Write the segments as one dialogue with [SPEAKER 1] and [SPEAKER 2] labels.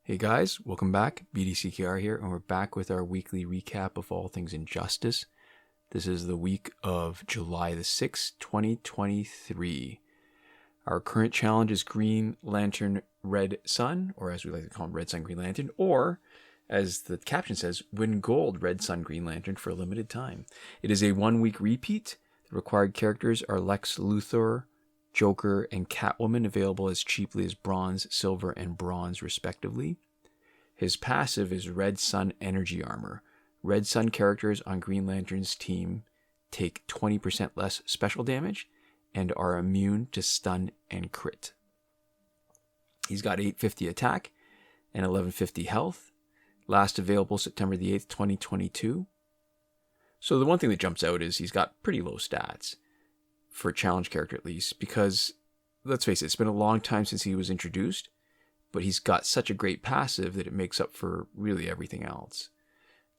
[SPEAKER 1] Hey guys, welcome back. BDCKR here, and we're back with our weekly recap of all things Injustice. This is the week of July the 6th, 2023. Our current challenge is Green Lantern Red Sun, or as we like to call him, Red Sun Green Lantern, or as the caption says, win gold Red Sun Green Lantern for a limited time. It is a 1 week repeat. The required characters are Lex Luthor, Joker, and Catwoman, available as cheaply as bronze, silver, and bronze respectively. His passive is Red Sun Energy Armor. Red Sun characters on Green Lantern's team take 20% less special damage and are immune to stun and crit. He's got 850 attack and 1150 health. Last available September the 8th, 2022. So the one thing that jumps out is he's got pretty low stats. For a challenge character at least, because let's face it, it's been a long time since he was introduced, but he's got such a great passive that it makes up for really everything else.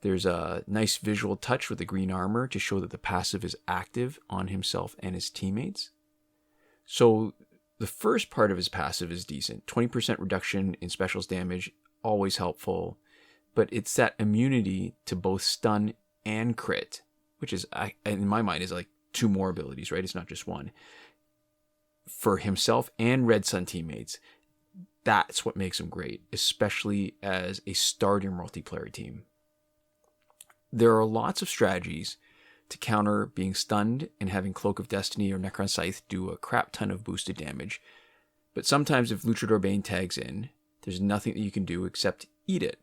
[SPEAKER 1] There's a nice visual touch with the green armor to show that the passive is active on himself and his teammates. So the first part of his passive is decent. 20% reduction in specials damage, always helpful, but it's that immunity to both stun and crit, which is, in my mind, is like two more abilities, right? It's not just one. For himself and Red Sun teammates, that's what makes him great, especially as a starter multiplayer team. There are lots of strategies to counter being stunned and having Cloak of Destiny or Necron Scythe do a crap ton of boosted damage. But sometimes if Luchador Bane tags in, there's nothing that you can do except eat it.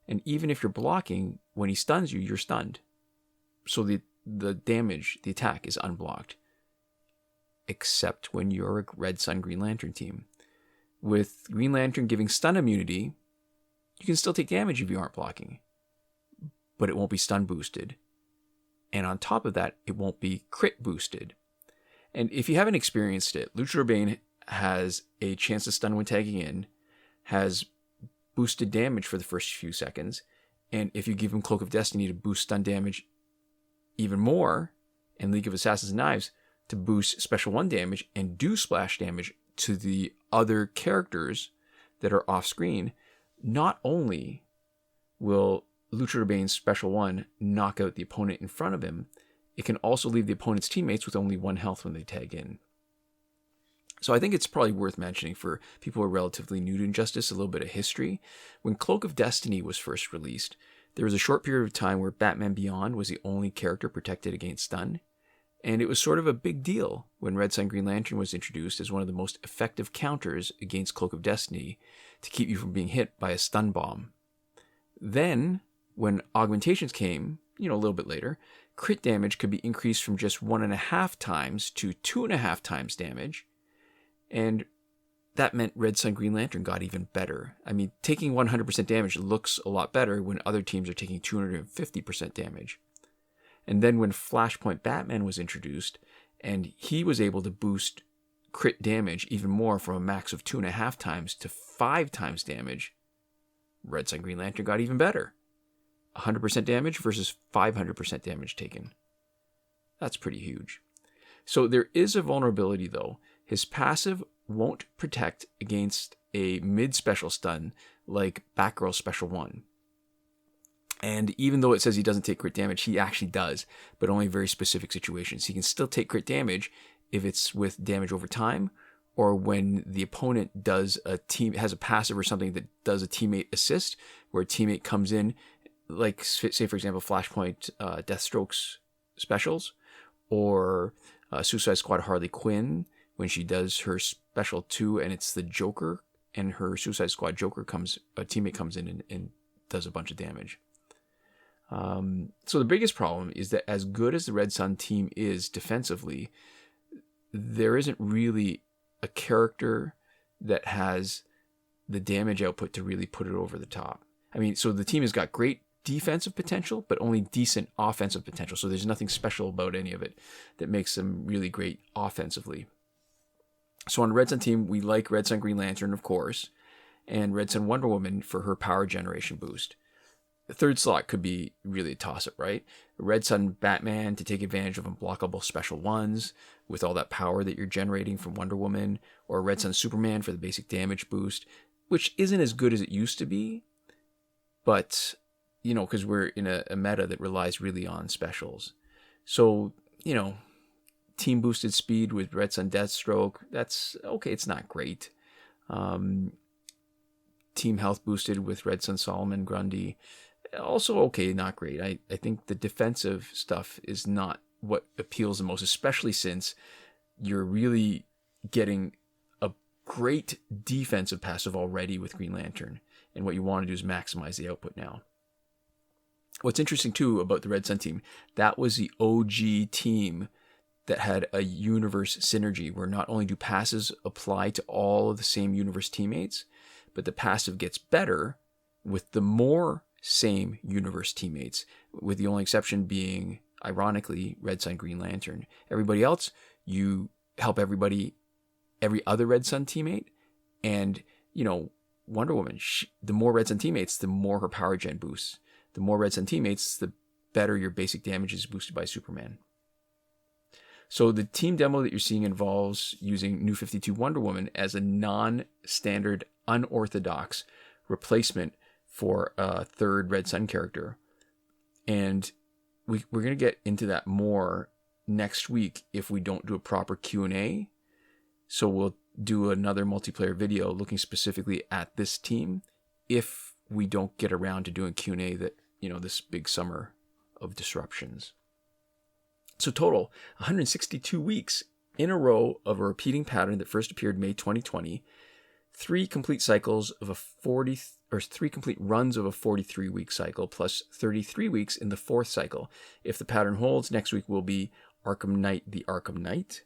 [SPEAKER 1] And even if you're blocking, when he stuns you, you're stunned. So the damage, the attack is unblocked. Except when you're a Red Sun Green Lantern team. With Green Lantern giving stun immunity, you can still take damage if you aren't blocking. But it won't be stun boosted. And on top of that, it won't be crit boosted. And if you haven't experienced it, Luchador Bane has a chance to stun when tagging in, has boosted damage for the first few seconds, and if you give him Cloak of Destiny to boost stun damage even more, and League of Assassins and Knives to boost Special 1 damage and do splash damage to the other characters that are off screen, not only will Luchador Bane's Special 1 knock out the opponent in front of him, it can also leave the opponent's teammates with only 1 health when they tag in. So I think it's probably worth mentioning for people who are relatively new to Injustice, a little bit of history. When Cloak of Destiny was first released, there was a short period of time where Batman Beyond was the only character protected against stun. And it was sort of a big deal when Red Sun Green Lantern was introduced as one of the most effective counters against Cloak of Destiny to keep you from being hit by a stun bomb. Then, when augmentations came, a little bit later, crit damage could be increased from just 1.5 times to 2.5 times damage. And that meant Red Sun Green Lantern got even better. I mean, taking 100% damage looks a lot better when other teams are taking 250% damage. And then when Flashpoint Batman was introduced, and he was able to boost crit damage even more from a max of 2.5 times to 5 times damage, Red Sun Green Lantern got even better. 100% damage versus 500% damage taken. That's pretty huge. So there is a vulnerability though. His passive won't protect against a mid-special stun like Batgirl's Special 1. And even though it says he doesn't take crit damage, he actually does, but only in very specific situations. He can still take crit damage if it's with damage over time, or when the opponent has a passive or something that does a teammate assist, where a teammate comes in, like say for example Flashpoint Deathstroke's specials, or Suicide Squad Harley Quinn, when she does her special 2 and it's the Joker, and her Suicide Squad Joker a teammate comes in and does a bunch of damage. So the biggest problem is that as good as the Red Sun team is defensively, there isn't really a character that has the damage output to really put it over the top. I mean, so the team has got great defensive potential, but only decent offensive potential. So there's nothing special about any of it that makes them really great offensively. So on the Red Sun team, we like Red Sun Green Lantern, of course, and Red Sun Wonder Woman for her power generation boost. The third slot could be really a toss-up, right? Red Sun Batman to take advantage of unblockable Special 1s with all that power that you're generating from Wonder Woman, or Red Sun Superman for the basic damage boost, which isn't as good as it used to be, but, because we're in a meta that relies really on specials. So, team boosted speed with Red Sun Deathstroke, that's okay, it's not great. Team health boosted with Red Sun Solomon Grundy, also okay, not great. I think the defensive stuff is not what appeals the most, especially since you're really getting a great defensive passive already with Green Lantern, and what you want to do is maximize the output now. What's interesting too about the Red Sun team, that was the OG team that had a universe synergy where not only do passes apply to all of the same universe teammates, but the passive gets better with the more same universe teammates, with the only exception being, ironically, Red Sun Green Lantern. Everybody else, you help every other Red Sun teammate, and, Wonder Woman, the more Red Sun teammates, the more her power gen boosts. The more Red Sun teammates, the better your basic damage is boosted by Superman. So the team demo that you're seeing involves using New 52 Wonder Woman as a non-standard, unorthodox replacement for a third Red Sun character. And we're going to get into that more next week if we don't do a proper Q&A. So we'll do another multiplayer video looking specifically at this team if we don't get around to doing Q&A that, this big summer of disruptions. So total, 162 weeks in a row of a repeating pattern that first appeared May 2020, 3 complete cycles of 3 complete runs of a 43-week cycle, plus 33 weeks in the 4th cycle. If the pattern holds, next week will be Arkham Knight, the Arkham Knight.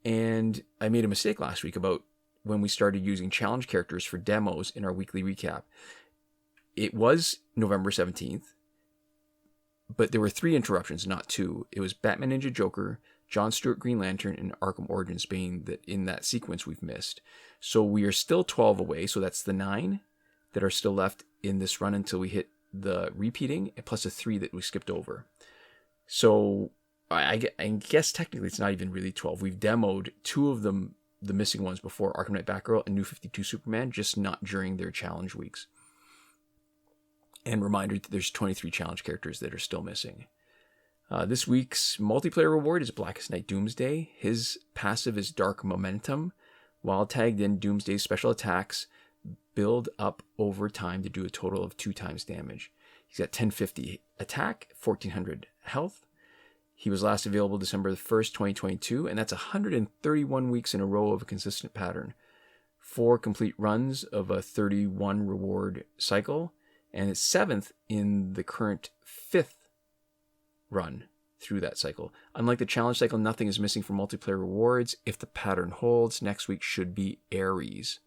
[SPEAKER 1] And I made a mistake last week about when we started using challenge characters for demos in our weekly recap. It was November 17th, but there were 3 interruptions, not 2. It was Batman Ninja Joker, John Stewart Green Lantern, and Arkham Origins Bane that in that sequence we've missed. So we are still 12 away, so that's the 9 that are still left in this run until we hit the repeating, plus the 3 that we skipped over. So I guess technically it's not even really 12. We've demoed 2 of them, the missing ones, before, Arkham Knight Batgirl and New 52 Superman, just not during their challenge weeks. And reminder that there's 23 challenge characters that are still missing. This week's multiplayer reward is Blackest Night Doomsday. His passive is Dark Momentum. While tagged in, Doomsday's special attacks build up over time to do a total of 2 times damage. He's got 1050 attack, 1400 health. He was last available December 1st, 2022, and that's 131 weeks in a row of a consistent pattern. 4 complete runs of a 31 reward cycle, and it's 7th in the current 5th run through that cycle. Unlike the challenge cycle, nothing is missing for multiplayer rewards. If the pattern holds, next week should be Ares.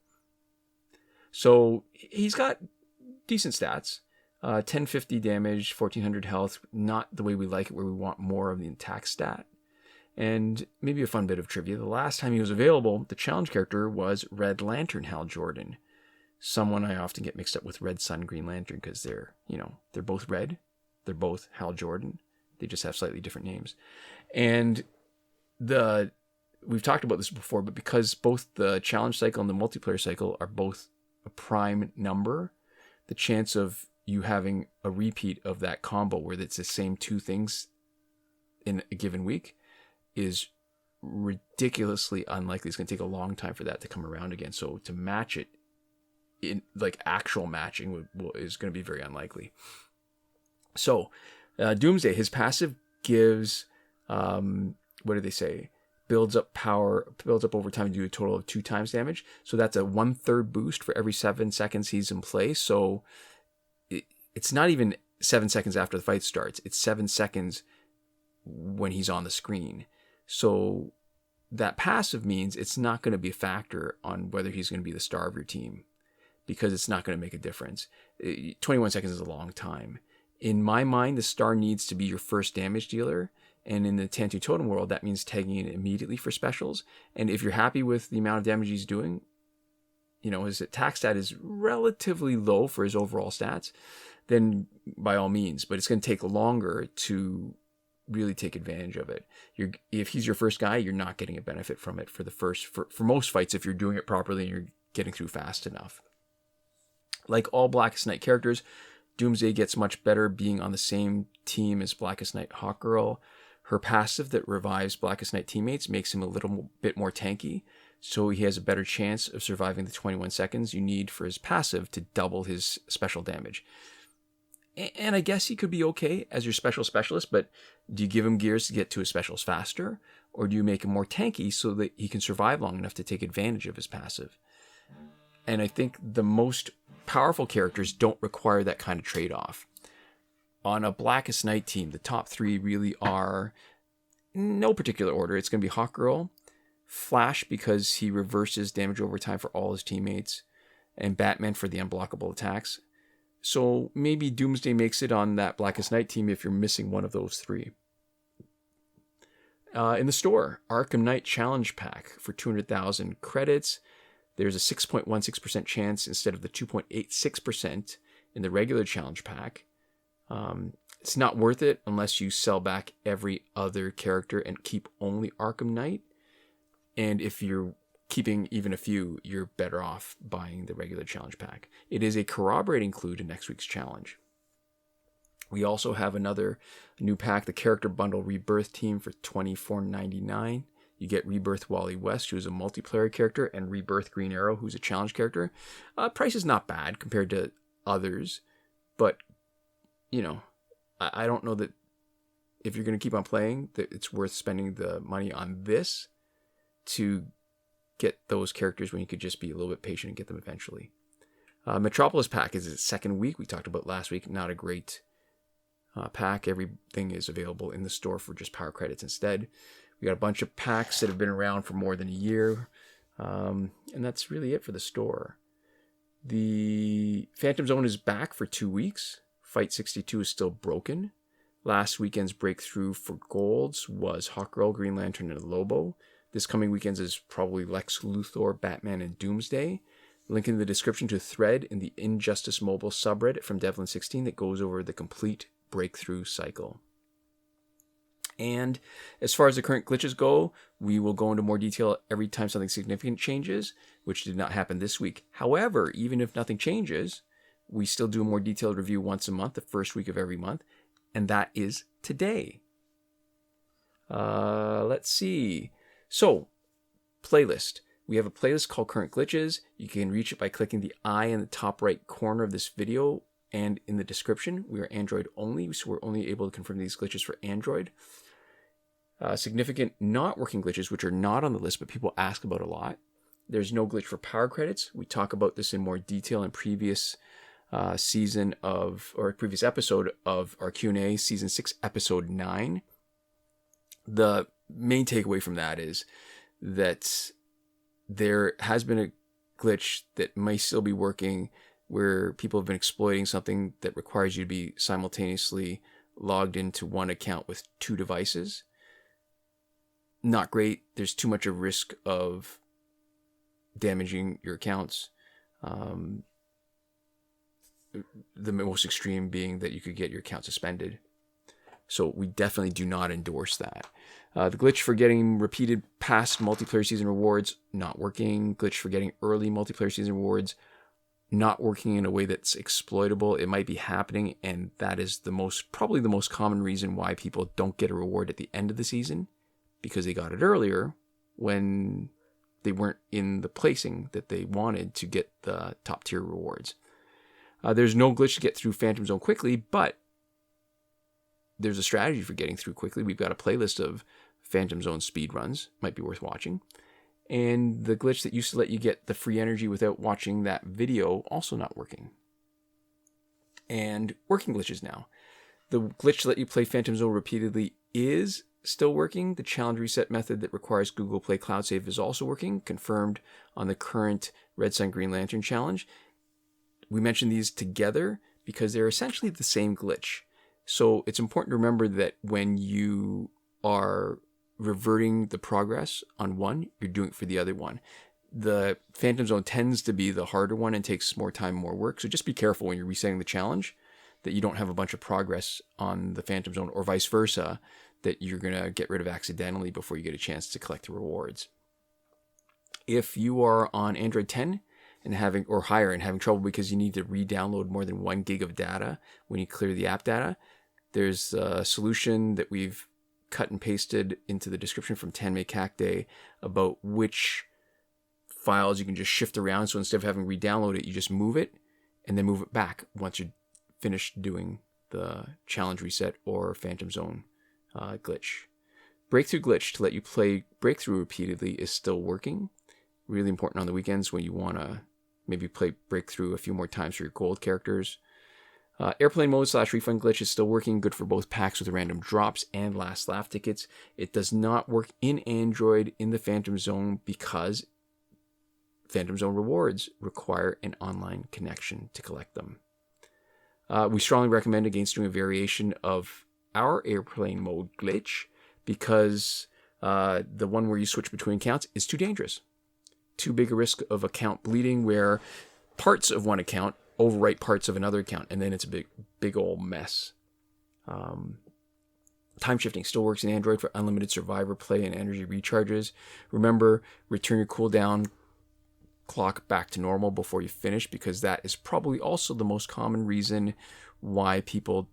[SPEAKER 1] So he's got decent stats. 1050 damage, 1400 health, not the way we like it, where we want more of the attack stat. And maybe a fun bit of trivia. The last time he was available, the challenge character was Red Lantern Hal Jordan. Someone I often get mixed up with Red Sun Green Lantern because they're both red. They're both Hal Jordan. They just have slightly different names. And we've talked about this before, but because both the challenge cycle and the multiplayer cycle are both a prime number, the chance of you having a repeat of that combo where it's the same 2 things in a given week is ridiculously unlikely. It's going to take a long time for that to come around again. So to match it in like actual matching is going to be very unlikely. So Doomsday, his passive gives, what do they say? Builds up over time to do a total of 2 times damage. So that's a 1/3 boost for every 7 seconds he's in play. So it's not even 7 seconds after the fight starts. It's 7 seconds when he's on the screen. So that passive means it's not going to be a factor on whether he's going to be the star of your team, because it's not going to make a difference. 21 seconds is a long time. In my mind, the star needs to be your first damage dealer. And in the Tantu Totem world, that means tagging in immediately for specials. And if you're happy with the amount of damage he's doing, his attack stat is relatively low for his overall stats, then by all means. But it's going to take longer to really take advantage of it. If he's your first guy, you're not getting a benefit from it for most fights if you're doing it properly and you're getting through fast enough. Like all Blackest Night characters, Doomsday gets much better being on the same team as Blackest Night Hawkgirl. Her passive that revives Blackest Night teammates makes him a little bit more tanky, so he has a better chance of surviving the 21 seconds you need for his passive to double his special damage. And I guess he could be okay as your special specialist, but do you give him gears to get to his specials faster, or do you make him more tanky so that he can survive long enough to take advantage of his passive? And I think the most powerful characters don't require that kind of trade-off. On a Blackest Night team, the top three really are, no particular order. It's going to be Hawkgirl, Flash because he reverses damage over time for all his teammates, and Batman for the unblockable attacks. So maybe Doomsday makes it on that Blackest Night team if you're missing one of those three. In the store, Arkham Knight Challenge Pack for 200,000 credits. There's a 6.16% chance instead of the 2.86% in the regular challenge pack. It's not worth it unless you sell back every other character and keep only Arkham Knight. And if you're keeping even a few, you're better off buying the regular challenge pack. It is a corroborating clue to next week's challenge. We also have another new pack, the Character Bundle Rebirth Team for $24.99. You get Rebirth Wally West, who's a multiplayer character, and Rebirth Green Arrow, who's a challenge character. Price is not bad compared to others, but, I don't know that if you're going to keep on playing, that it's worth spending the money on this to get those characters when you could just be a little bit patient and get them eventually. Metropolis Pack is its second week. We talked about last week, not a great pack. Everything is available in the store for just power credits instead. We got a bunch of packs that have been around for more than a year. And that's really it for the store. The Phantom Zone is back for 2 weeks. Fight 62 is still broken. Last weekend's breakthrough for golds was Hawkgirl, Green Lantern, and Lobo. This coming weekend's is probably Lex Luthor, Batman, and Doomsday. Link in the description to a thread in the Injustice Mobile subreddit from Devlin16 that goes over the complete breakthrough cycle. And as far as the current glitches go, we will go into more detail every time something significant changes, which did not happen this week. However, even if nothing changes, we still do a more detailed review once a month, the first week of every month, and that is today. Let's see. So, playlist. We have a playlist called Current Glitches. You can reach it by clicking the eye in the top right corner of this video and in the description. We are Android only, so we're only able to confirm these glitches for Android. Significant not working glitches, which are not on the list, but people ask about a lot. There's no glitch for power credits. We talk about this in more detail in previous previous episode of our Q&A, Season 6, Episode 9. The main takeaway from that is that there has been a glitch that may still be working where people have been exploiting something that requires you to be simultaneously logged into one account with two devices. Not great. There's too much of risk of damaging your accounts. The most extreme being that you could get your account suspended. So we definitely do not endorse that. The glitch for getting repeated past multiplayer season rewards, not working. Glitch for getting early multiplayer season rewards, not working in a way that's exploitable. It might be happening, and that is probably the most common reason why people don't get a reward at the end of the season, because they got it earlier when they weren't in the placing that they wanted to get the top tier rewards. There's no glitch to get through Phantom Zone quickly, but there's a strategy for getting through quickly. We've got a playlist of Phantom Zone speed runs. Might be worth watching. And the glitch that used to let you get the free energy without watching that video, also not working. And working glitches now. The glitch to let you play Phantom Zone repeatedly is still working. The challenge reset method that requires Google Play Cloud Save is also working, confirmed on the current Red Sun Green Lantern challenge. We mentioned these together because they're essentially the same glitch. So it's important to remember that when you are reverting the progress on one, you're doing it for the other one. The Phantom Zone tends to be the harder one and takes more time, more work. So just be careful when you're resetting the challenge that you don't have a bunch of progress on the Phantom Zone, or vice versa, that you're going to get rid of accidentally before you get a chance to collect the rewards. If you are on Android 10, and having trouble because you need to re-download more than 1 gig of data when you clear the app data, there's a solution that we've cut and pasted into the description from 10 Kakde about which files you can just shift around. So instead of having re-download it, you just move it and then move it back once you're finished doing the challenge reset or Phantom Zone glitch. Breakthrough glitch to let you play Breakthrough repeatedly is still working. Really important on the weekends when you want to maybe play Breakthrough a few more times for your gold characters. Airplane mode / refund glitch is still working, good for both packs with random drops and last laugh tickets. It does not work in Android in the Phantom Zone because Phantom Zone rewards require an online connection to collect them. We strongly recommend against doing a variation of our airplane mode glitch because the one where you switch between accounts is too dangerous. Too big a risk of account bleeding where parts of one account overwrite parts of another account, and then it's a big old mess. Time shifting still works in Android for unlimited survivor play and energy recharges. Remember, return your cooldown clock back to normal before you finish, because that is probably also the most common reason why people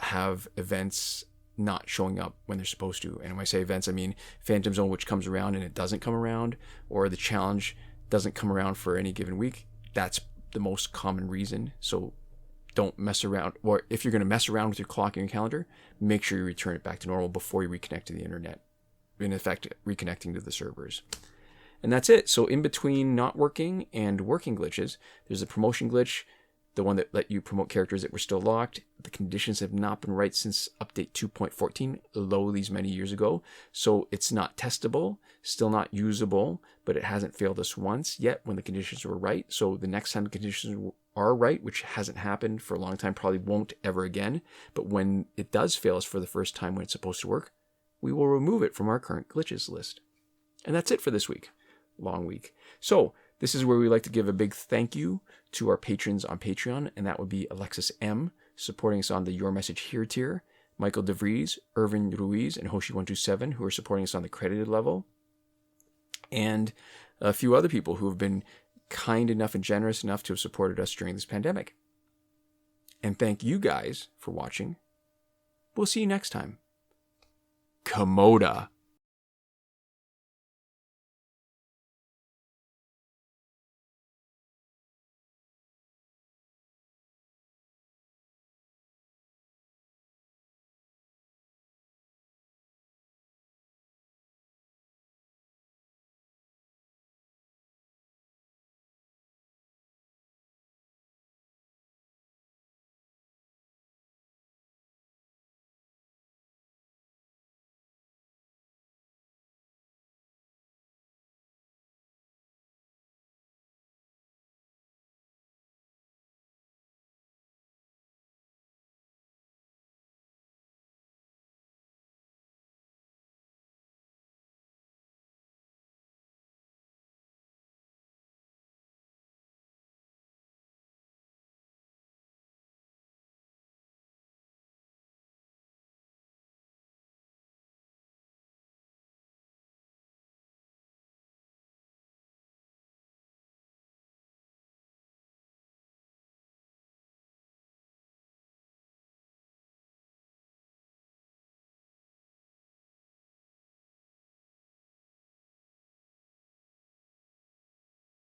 [SPEAKER 1] have events not showing up when they're supposed to. And when I say events, I mean Phantom Zone, which comes around and it doesn't come around, or the challenge doesn't come around for any given week. That's the most common reason. So don't mess around, or if you're going to mess around with your clock and your calendar, make sure you return it back to normal before you reconnect to the internet. In effect, reconnecting to the servers. And that's it. So in between not working and working glitches, there's a promotion glitch, the one that let you promote characters that were still locked. The conditions have not been right since update 2.14, these many years ago. So it's not testable, still not usable, but it hasn't failed us once yet when the conditions were right. So the next time the conditions are right, which hasn't happened for a long time, probably won't ever again. But when it does fail us for the first time when it's supposed to work, we will remove it from our current glitches list. And that's it for this week. Long week. So this is where we like to give a big thank you to our patrons on Patreon, and that would be Alexis M, supporting us on the Your Message Here tier, Michael Devries, Irvin, Ruiz, and Hoshi127, who are supporting us on the credited level, and a few other people who have been kind enough and generous enough to have supported us during this pandemic. And thank you guys for watching. We'll see you next time. Komoda.